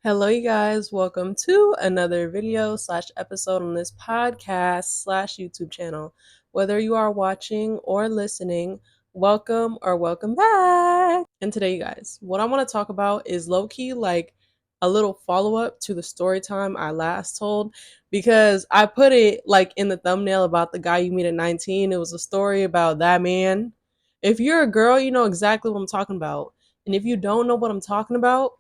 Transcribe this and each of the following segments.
Hello, you guys. Welcome to another video slash episode on this podcast slash YouTube channel. Whether you are watching or listening, welcome or welcome back. And today, you guys, what I want to talk about is low key like a little follow up to the story time I last told because I put it like in the thumbnail about the guy you meet at 19. It was a story about that man. If you're a girl, you know exactly what I'm talking about. And if you don't know what I'm talking about,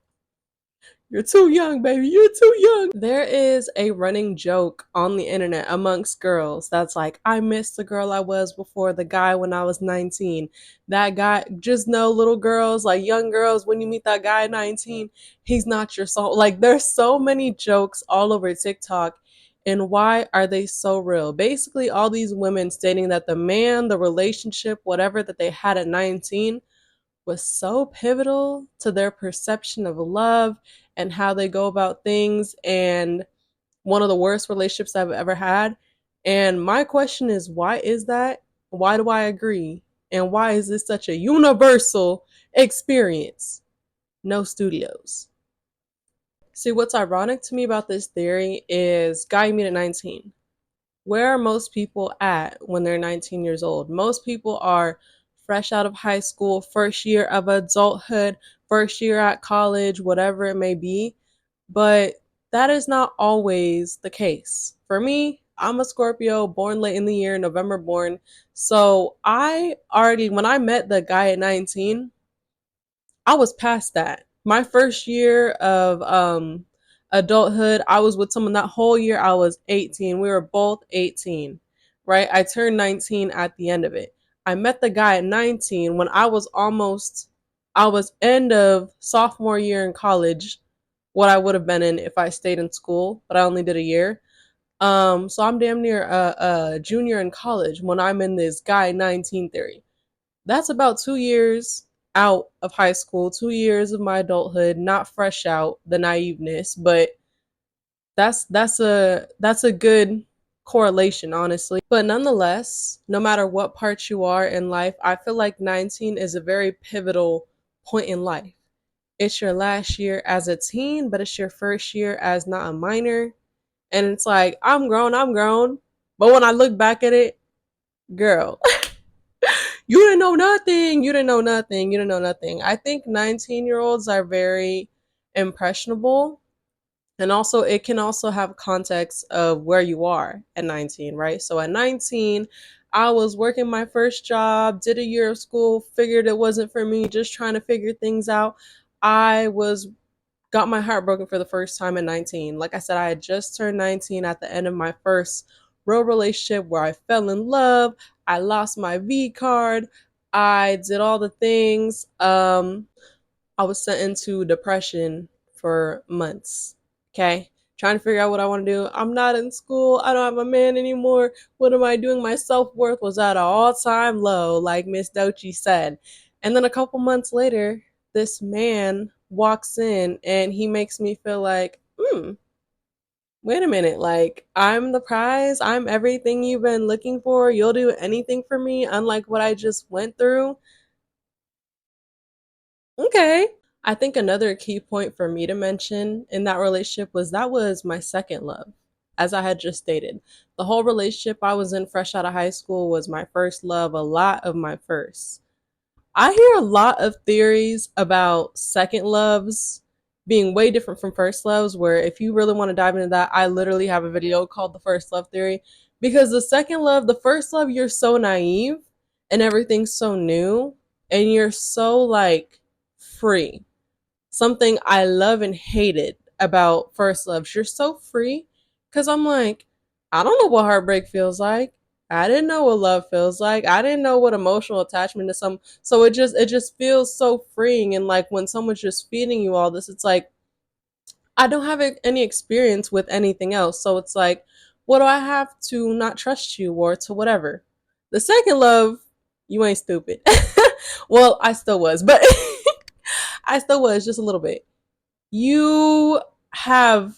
you're too young, baby. You're too young. There is a running joke on the internet amongst girls that's like, I miss the girl I was before, the guy when I was 19. That guy, just know little girls, like young girls, when you meet that guy at 19, he's not your soul. Like, there's so many jokes all over TikTok. And why are they so real? Basically, all these women stating that the man, the relationship, whatever that they had at 19 was so pivotal to their perception of love and how they go about things, and one of the worst relationships I've ever had. And my question is, why is that? Why do I agree? And why is this such a universal experience? No studios. See, what's ironic to me about this theory is guy you meet at 19. Where are most people at when they're 19 years old? Most people are fresh out of high school, first year of adulthood, first year at college, whatever it may be. But that is not always the case. For me, I'm a Scorpio, born late in the year, November born. So when I met the guy at 19, I was past that. My first year of adulthood, I was with someone that whole year. I was 18. We were both 18, right? I turned 19 at the end of it. I met the guy at 19 when I was end of sophomore year in college, what I would have been in if I stayed in school, but I only did a year. So I'm damn near a junior in college when I'm in this guy 19 theory. That's about 2 years out of high school, 2 years of my adulthood, not fresh out, the naiveness, but that's a good correlation, honestly. But nonetheless, no matter what part you are in life, I feel like 19 is a very pivotal point in life. It's your last year as a teen, but it's your first year as not a minor. And it's like, I'm grown, I'm grown. But when I look back at it, girl, you didn't know nothing. You didn't know nothing. You didn't know nothing. I think 19-year-olds are very impressionable. And also, it can also have context of where you are at 19, right? So at 19, I was working my first job, did a year of school, figured it wasn't for me, just trying to figure things out. I was got my heart broken for the first time at 19. Like I said, I had just turned 19 at the end of my first real relationship where I fell in love. I lost my V card. I did all the things. I was sent into depression for months. Okay. Trying to figure out what I want to do. I'm not in school. I don't have a man anymore. What am I doing? My self worth was at an all time low, like Miss Dochi said. And then a couple months later, this man walks in and he makes me feel like, wait a minute. Like, I'm the prize. I'm everything you've been looking for. You'll do anything for me, unlike what I just went through. Okay. I think another key point for me to mention in that relationship was that was my second love, as I had just stated. The whole relationship I was in fresh out of high school was my first love, a lot of my first. I hear a lot of theories about second loves being way different from first loves, where if you really want to dive into that, I literally have a video called The First Love Theory. Because the second love, the first love, you're so naive and everything's so new and you're so like free. Something I love and hated about first loves. You're so free because I'm like, I don't know what heartbreak feels like. I didn't know what love feels like. I didn't know what emotional attachment to some. So it just feels so freeing. And like when someone's just feeding you all this, it's like I don't have any experience with anything else. So it's like, what do I have to not trust you or to whatever? The second love, you ain't stupid. Well, I still was, but I still was just a little bit. You have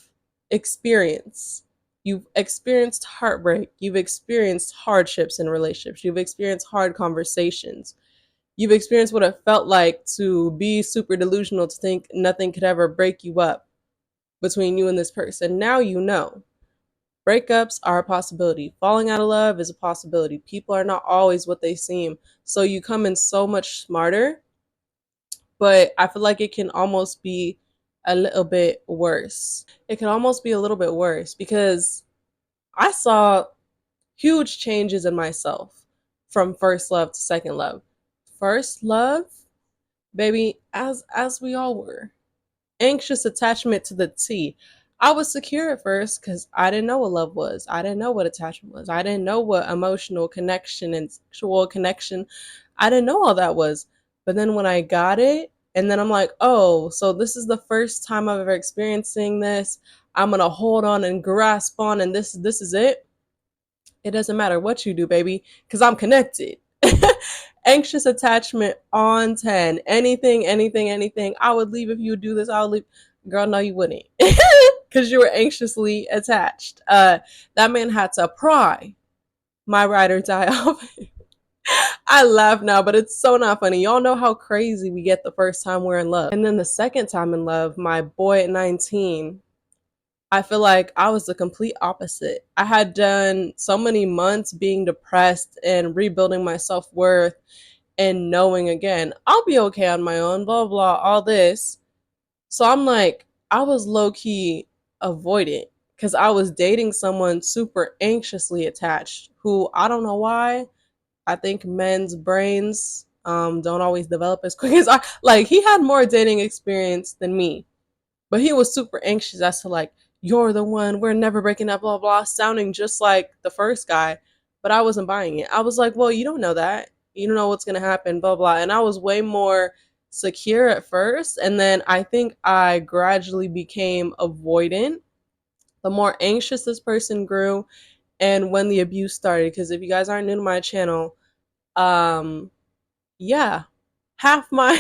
experience. You've experienced heartbreak. You've experienced hardships in relationships. You've experienced hard conversations. You've experienced what it felt like to be super delusional, to think nothing could ever break you up. between you and this person. Now you know. Breakups are a possibility. Falling out of love is a possibility. People are not always what they seem. So you come in so much smarter, but I feel like it can almost be a little bit worse. It can almost be a little bit worse because I saw huge changes in myself from first love to second love. First love, baby, as we all were. Anxious attachment to the T. I was secure at first because I didn't know what love was. I didn't know what attachment was. I didn't know what emotional connection and sexual connection. I didn't know all that was. But then when I got it, and then I'm like, oh, so this is the first time I've ever experiencing this. I'm gonna hold on and grasp on, and this is it. It doesn't matter what you do, baby, because I'm connected. Anxious attachment on 10. Anything. I would leave if you would do this. I would leave. Girl, no, you wouldn't. Because you were anxiously attached. That man had to pry my ride or die off. I laugh now, but it's so not funny. Y'all know how crazy we get the first time we're in love. And then the second time in love, my boy at 19, I feel like I was the complete opposite. I had done so many months being depressed and rebuilding my self worth and knowing again, I'll be okay on my own, blah, blah, all this. So I'm like, I was low key avoidant because I was dating someone super anxiously attached who I don't know why. I think men's brains don't always develop as quick as I like. He had more dating experience than me, but he was super anxious as to like, you're the one, we're never breaking up, blah, blah, sounding just like the first guy. But I wasn't buying it. I was like, well, you don't know that. You don't know what's going to happen, blah, blah. And I was way more secure at first. And then I think I gradually became avoidant the more anxious this person grew and when the abuse started. Because if you guys aren't new to my channel, um, yeah, half my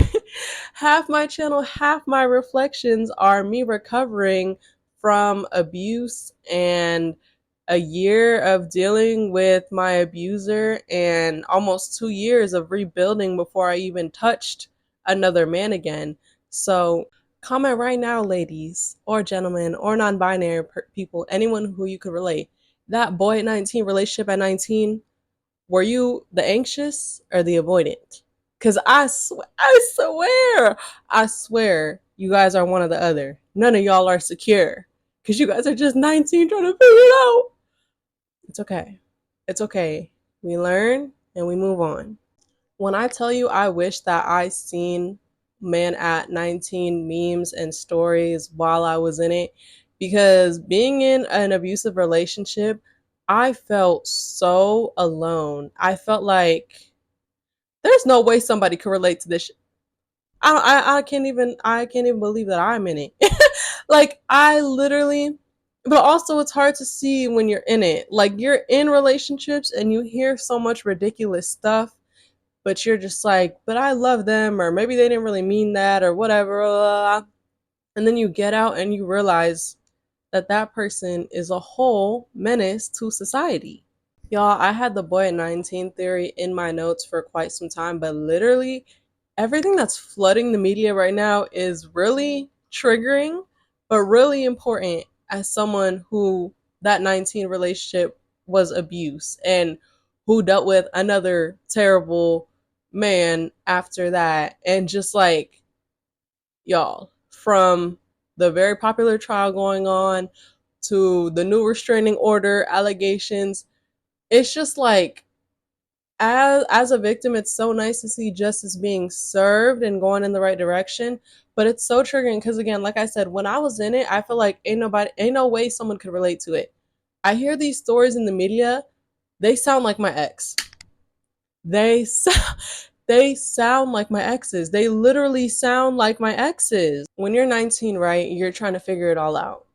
half my channel, half my reflections are me recovering from abuse and a year of dealing with my abuser and almost 2 years of rebuilding before I even touched another man again. So comment right now, ladies or gentlemen or non-binary people, anyone who you could relate. That boy at 19, relationship at 19, were you the anxious or the avoidant? Because I swear, you guys are one or the other. None of y'all are secure. Because you guys are just 19 trying to figure it out. It's okay. It's okay. We learn and we move on. When I tell you I wish that I seen Man at 19 memes and stories while I was in it, because being in an abusive relationship, I felt so alone. I felt like there's no way somebody could relate to this. I can't even believe that I'm in it. Like I literally, but also it's hard to see when you're in it. Like you're in relationships and you hear so much ridiculous stuff, but you're just like, but I love them, or maybe they didn't really mean that, or whatever. And then you get out and you realize that that person is a whole menace to society. Y'all, I had the boy at 19 theory in my notes for quite some time, but literally everything that's flooding the media right now is really triggering, but really important as someone who that 19 relationship was abuse and who dealt with another terrible man after that. And just like, y'all, from the very popular trial going on to the new restraining order allegations, it's just like as a victim, it's so nice to see justice being served and going in the right direction. But it's so triggering because again, like I said, when I was in it, I feel like ain't no way someone could relate to it. I hear these stories in the media, they sound like my ex. They they sound like my exes. They literally sound like my exes. When you're 19, right, you're trying to figure it all out.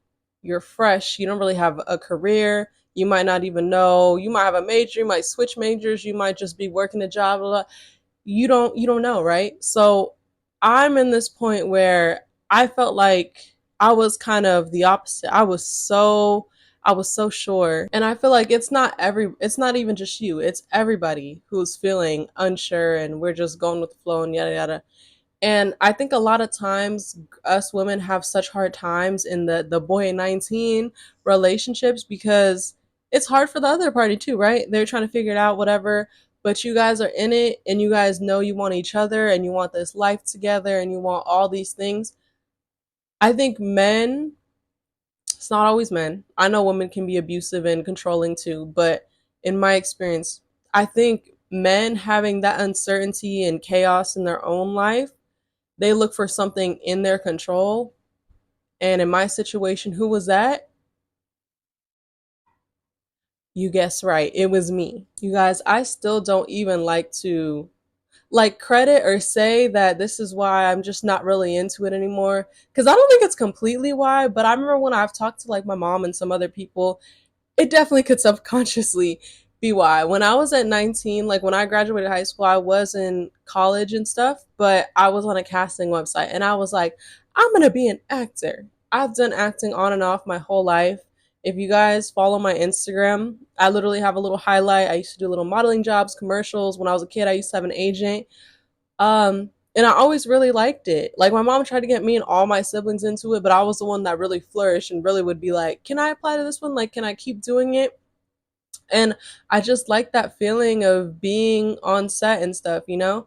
You're fresh. You don't really have a career. You might not even know. You might have a major. You might switch majors. You might just be working a job. Blah, blah. You don't know, right? So I'm in this point where I felt like I was kind of the opposite. I was so sure. And I feel like it's not even just you. It's everybody who's feeling unsure and we're just going with the flow and yada yada. And I think a lot of times us women have such hard times in the boy 19 relationships because it's hard for the other party too, right? They're trying to figure it out, whatever. But you guys are in it and you guys know you want each other and you want this life together and you want all these things. I think men, it's not always men. I know women can be abusive and controlling too, but in my experience, I think men having that uncertainty and chaos in their own life, they look for something in their control. And in my situation, who was that? You guess right. It was me. You guys, I still don't even like to like credit or say that this is why I'm just not really into it anymore. Cause I don't think it's completely why, but I remember when I've talked to like my mom and some other people, it definitely could subconsciously be why. When I was at 19, like when I graduated high school, I was in college and stuff, but I was on a casting website and I was like, I'm going to be an actor. I've done acting on and off my whole life. If you guys follow my Instagram, I literally have a little highlight. I used to do little modeling jobs, commercials. When I was a kid, I used to have an agent. And I always really liked it. Like my mom tried to get me and all my siblings into it, but I was the one that really flourished and really would be like, "Can I apply to this one? Like, can I keep doing it?" And I just like that feeling of being on set and stuff, you know?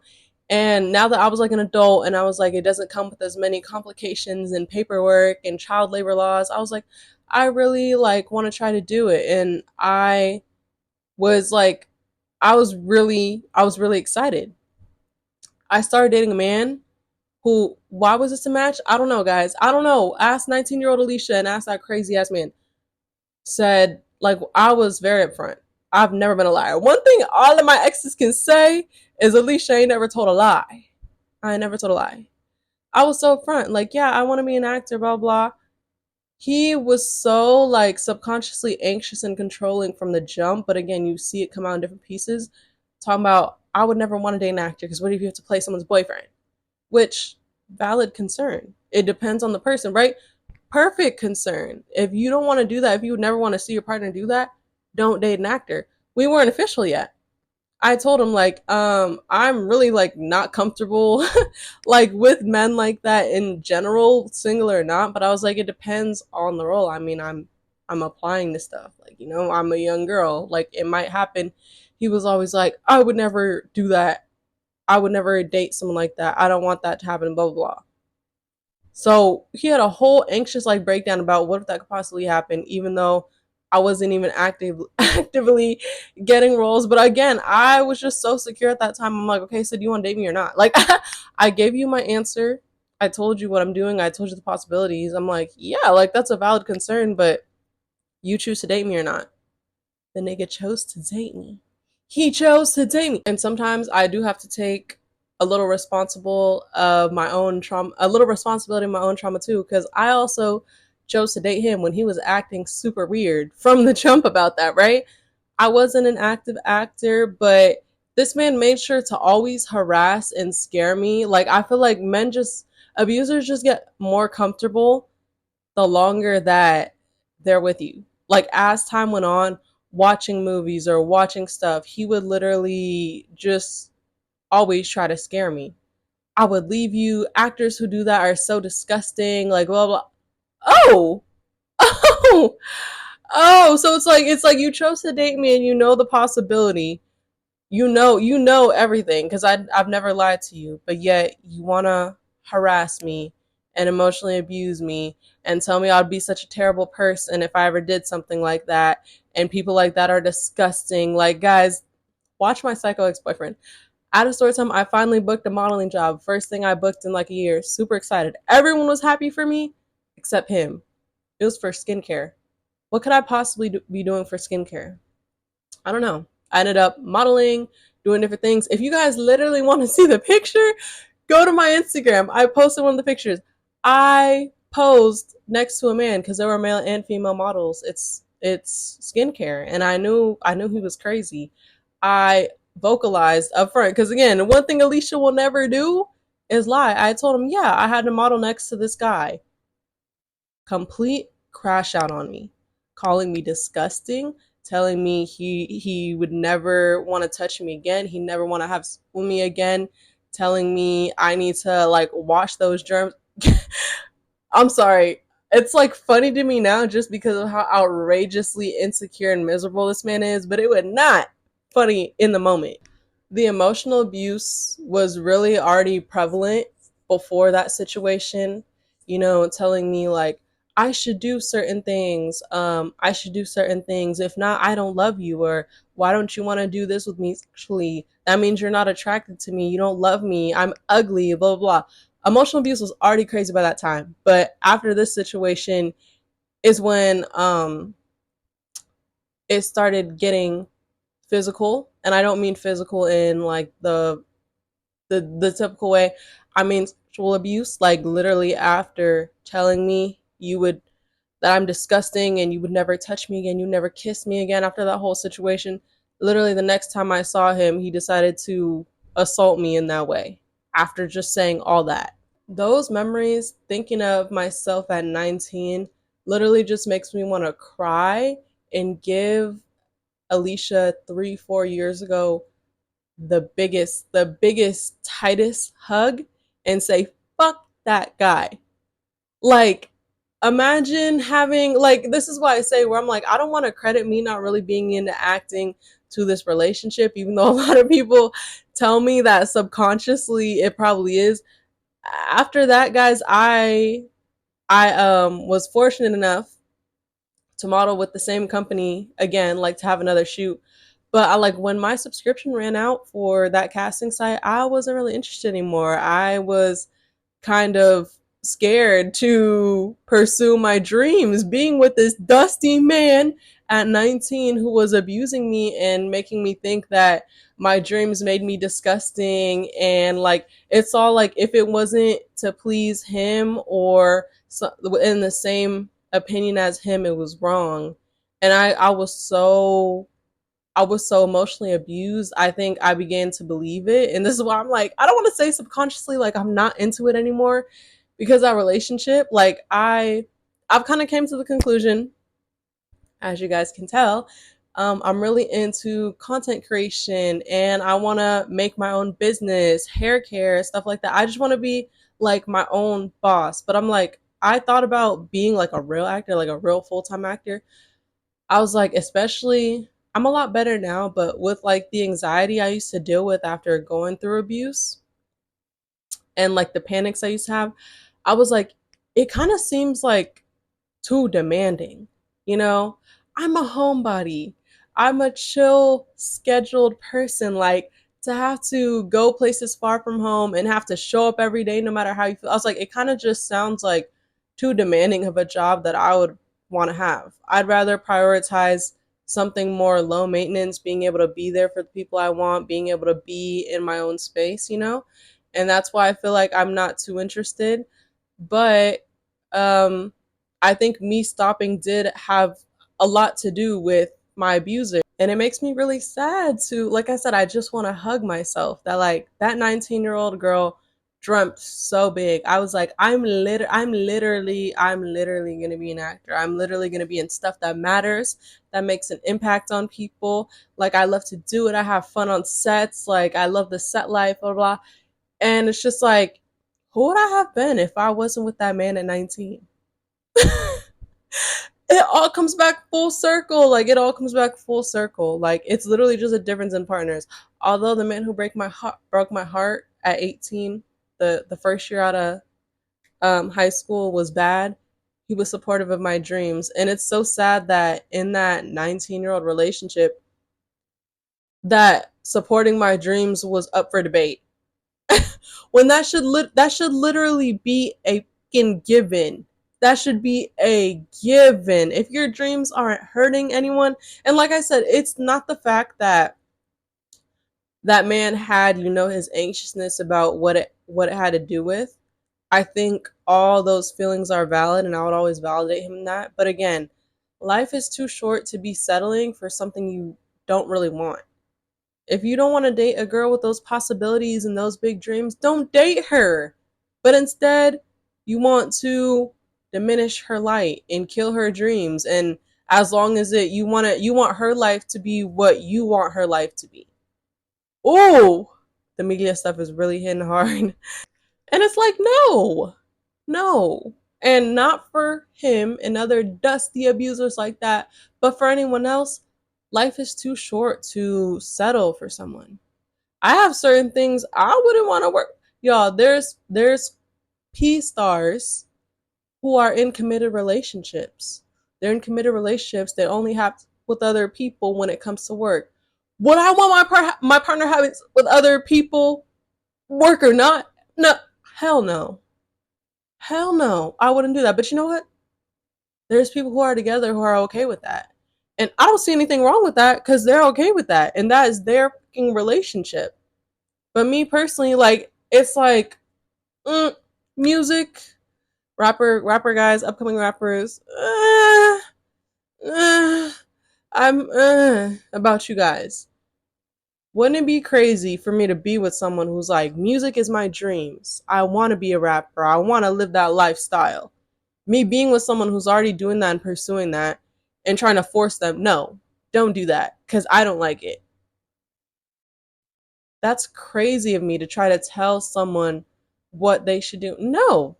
And now that I was like an adult and I was like, it doesn't come with as many complications and paperwork and child labor laws, I was like, I really like want to try to do it. And was like, I was really excited. I started dating a man who, why was this a match? I don't know, guys. I don't know. Ask 19-year-old Alicia and ask that crazy ass man. Said, like, I was very upfront. I've never been a liar. One thing all of my exes can say is Alicia ain't never told a lie. I ain't never told a lie. I was so upfront. Like, yeah, I want to be an actor, blah, blah. He was so, like, subconsciously anxious and controlling from the jump. But again, you see it come out in different pieces. Talking about, I would never want to date an actor because what if you have to play someone's boyfriend? Which, valid concern. It depends on the person, right? Perfect concern. If you don't want to do that, if you would never want to see your partner do that, don't date an actor. We weren't official yet. I told him like, I'm really like not comfortable like with men like that in general, single or not. But I was like, it depends on the role. I mean, I'm applying this stuff. Like, you know, I'm a young girl. Like it might happen. He was always like, I would never do that. I would never date someone like that. I don't want that to happen, blah blah blah. So he had a whole anxious like breakdown about what if that could possibly happen, even though I wasn't even actively getting roles. But again, I was just so secure at that time. I'm like, okay, so do you want to date me or not? Like I gave you my answer. I told you what I'm doing. I told you the possibilities. I'm like, yeah, like that's a valid concern, but you choose to date me or not. The nigga chose to date me. He chose to date me. And sometimes I do have to take a little responsible of my own trauma, a little responsibility of my own trauma too, because I also chose to date him when he was acting super weird from the jump about that, right? I wasn't an active actor, but this man made sure to always harass and scare me. Like I feel like men just abusers just get more comfortable the longer that they're with you. Like as time went on, watching movies or watching stuff, he would literally just always try to scare me. I would leave you. Actors who do that are so disgusting. Like blah blah. Oh, oh, oh. So it's like you chose to date me and you know the possibility. You know everything because I've never lied to you, but yet you wanna harass me and emotionally abuse me and tell me I'd be such a terrible person if I ever did something like that. And people like that are disgusting. Like guys, watch my psycho ex boyfriend. At a story time, I finally booked a modeling job. First thing I booked in like a year. Super excited. Everyone was happy for me except him. It was for skincare. What could I possibly be doing for skincare? I don't know. I ended up modeling, doing different things. If you guys literally want to see the picture, go to my Instagram. I posted one of the pictures. I posed next to a man because there were male and female models. It's skincare, and I knew he was crazy. I vocalized up front because again, the one thing Alicia will never do is lie. I told him, yeah, I had to model next to this guy. Complete crash out on me, calling me disgusting, telling me he would never want to touch me again, he never want to have with me again, telling me I need to like wash those germs. I'm sorry. It's like funny to me now just because of how outrageously insecure and miserable this man is, but it would not funny in the moment. The emotional abuse was really already prevalent before that situation, telling me like I should do certain things. I should do certain things. If not, I don't love you, or why don't you want to do this with me sexually? That means you're not attracted to me. You don't love me. I'm ugly, blah, blah, blah. Emotional abuse was already crazy by that time. But after this situation is when it started getting physical. And I don't mean physical in like the typical way. I mean sexual abuse, like literally after telling me you would that I'm disgusting and you would never touch me again, you never kiss me again after that whole situation. Literally the next time I saw him, he decided to assault me in that way after just saying all that. Those memories, thinking of myself at 19, literally just makes me want to cry and give Alicia 3, 4 years ago the biggest, tightest hug and say, fuck that guy. Like, imagine having, like, this is why I say where I'm like, I don't want to credit me not really being into acting to this relationship, even though a lot of people tell me that subconsciously it probably is. After that, guys, I was fortunate enough to model with the same company again, like to have another shoot. But I like when my subscription ran out for that casting site, I wasn't really interested anymore. I was kind of scared to pursue my dreams, being with this dusty man at 19 who was abusing me and making me think that my dreams made me disgusting. And like, it's all like, if it wasn't to please him or in the same opinion as him, it was wrong. And I was so emotionally abused. I think I began to believe it. And this is why I'm like, I don't want to say subconsciously like I'm not into it anymore, because that relationship, like I've kind of came to the conclusion, as you guys can tell, I'm really into content creation and I want to make my own business, hair care, stuff like that. I just want to be like my own boss. But I'm like, I thought about being like a real actor, like a real full-time actor. I was like, especially, I'm a lot better now, but with like the anxiety I used to deal with after going through abuse and like the panics I used to have, I was like, it kind of seems like too demanding. You know, I'm a homebody. I'm a chill, scheduled person. Like, to have to go places far from home and have to show up every day no matter how you feel. I was like, it kind of just sounds like too demanding of a job that I would want to have. I'd rather prioritize something more low maintenance, being able to be there for the people I want, being able to be in my own space. And that's why I feel like I'm not too interested. But um I think me stopping did have a lot to do with my abuser. And it makes me really sad to, like I said, I just want to hug myself that like that 19-year-old girl dreamt so big. I was like, I'm literally going to be an actor. I'm literally going to be in stuff that matters, that makes an impact on people. Like, I love to do it. I have fun on sets. Like, I love the set life, blah, blah. And it's just like, who would I have been if I wasn't with that man at 19? It all comes back full circle. Like, it all comes back full circle. Like, it's literally just a difference in partners. Although the man who broke my heart at 18, the first year out of high school, was bad, he was supportive of my dreams. And it's so sad that in that 19-year-old relationship, that supporting my dreams was up for debate. When that should literally be a fucking given. That should be a given. If your dreams aren't hurting anyone, and like I said, it's not the fact that that man had, his anxiousness about what it had to do with. I think all those feelings are valid, and I would always validate him in that. But again, life is too short to be settling for something you don't really want. If you don't want to date a girl with those possibilities and those big dreams, don't date her. But instead, you want to diminish her light and kill her dreams. And as long as you want her life to be what you want her life to be. Oh, the media stuff is really hitting hard. And it's like, no, no. And not for him and other dusty abusers like that, but for anyone else, life is too short to settle for someone. I have certain things I wouldn't want to work. Y'all, there's P stars who are in committed relationships. They're in committed relationships they only have with other people when it comes to work. Would I want my partner having with other people, work or not? No, hell no, hell no. I wouldn't do that. But you know what? There's people who are together who are okay with that, and I don't see anything wrong with that because they're okay with that, and that is their fucking relationship. But me personally, like it's like music, rapper guys, upcoming rappers. I'm about you guys. Wouldn't it be crazy for me to be with someone who's like, music is my dreams. I want to be a rapper. I want to live that lifestyle. Me being with someone who's already doing that and pursuing that and trying to force them, no, don't do that because I don't like it. That's crazy of me to try to tell someone what they should do. No,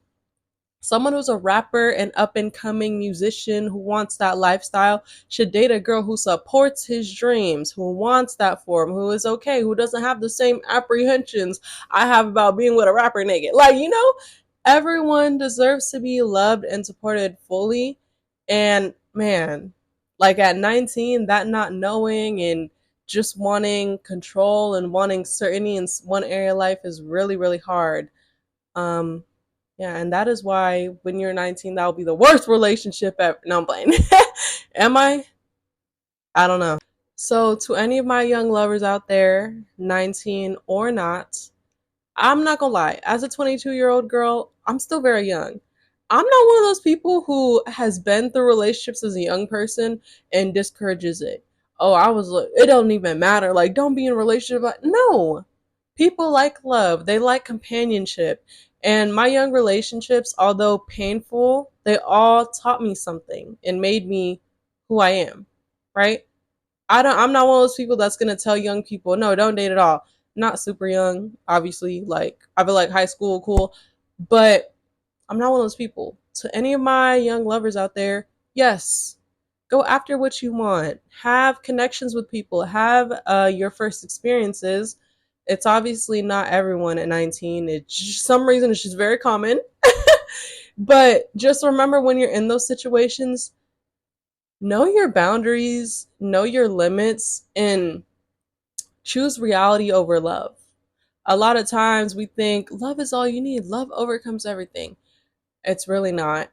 someone who's a rapper and up and coming musician who wants that lifestyle should date a girl who supports his dreams, who wants that for him, who is okay, who doesn't have the same apprehensions I have about being with a rapper naked. Like, everyone deserves to be loved and supported fully. And man, like at 19, that not knowing and just wanting control and wanting certainty in one area of life is really, really hard. Um, yeah, and that is why when you're 19, that will be the worst relationship ever. No, I'm playing. Am I? I don't know. So, to any of my young lovers out there, 19 or not, I'm not gonna lie. As a 22-year-old girl, I'm still very young. I'm not one of those people who has been through relationships as a young person and discourages it. Oh, it don't even matter. Like, don't be in a relationship. No, people like love, they like companionship. And my young relationships, although painful, they all taught me something and made me who I am, right? I'm not one of those people that's gonna tell young people, no, don't date at all. Not super young, obviously. Like I feel like high school, cool, but I'm not one of those people. To any of my young lovers out there, yes, go after what you want. Have connections with people. Have your first experiences. It's obviously not everyone at 19. It's just, some reason it's just very common. But just remember when you're in those situations, know your boundaries, know your limits, and choose reality over love. A lot of times we think love is all you need, love overcomes everything. It's really not.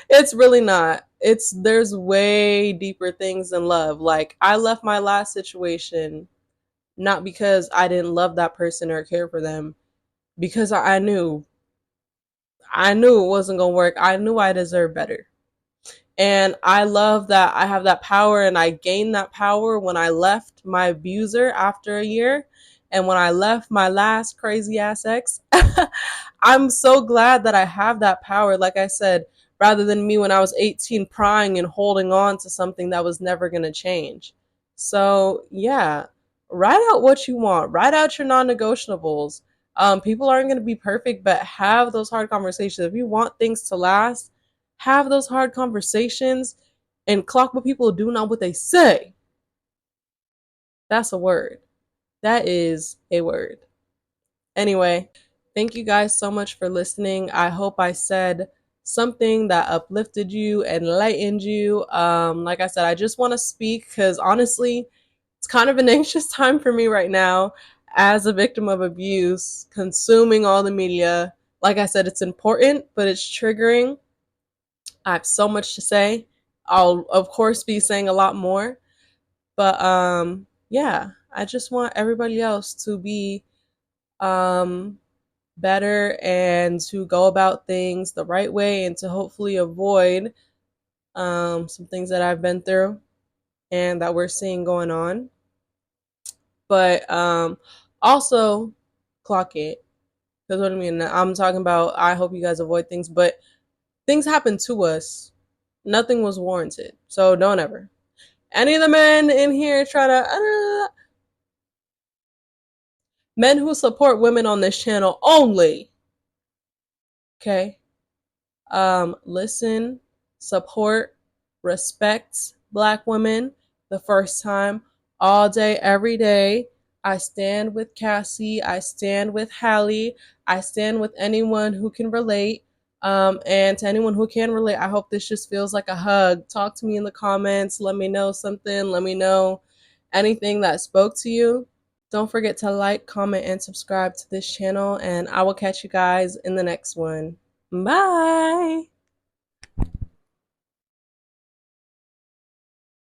It's really not. There's way deeper things than love. Like I left my last situation not because I didn't love that person or care for them, because I knew it wasn't going to work. I knew I deserved better. And I love that I have that power, and I gained that power when I left my abuser after a year and when I left my last crazy ass ex. I'm so glad that I have that power, like I said, rather than me when I was 18 prying and holding on to something that was never going to change. So, yeah, write out what you want, write out your non negotiables. People aren't going to be perfect, but have those hard conversations. If you want things to last, have those hard conversations and clock what people do, not what they say. That's a word. That is a word. Anyway, thank you guys so much for listening. I hope I said something that uplifted you, enlightened you. Like I said, I just want to speak because honestly, it's kind of an anxious time for me right now as a victim of abuse, consuming all the media. Like I said, it's important, but it's triggering. I have so much to say. I'll of course be saying a lot more, but yeah, I just want everybody else to be um better and to go about things the right way and to hopefully avoid some things that I've been through and that we're seeing going on. But also clock it. Because what I mean, I'm talking about I hope you guys avoid things, but things happen to us. Nothing was warranted. So don't ever. Any of the men in here try to Men who support women on this channel only. Okay? Listen, support, respect Black women the first time, all day, every day. I stand with Cassie. I stand with Hallie. I stand with anyone who can relate. And to anyone who can relate, I hope this just feels like a hug. Talk to me in the comments. Let me know something. Let me know anything that spoke to you. Don't forget to like, comment, and subscribe to this channel. And I will catch you guys in the next one. Bye.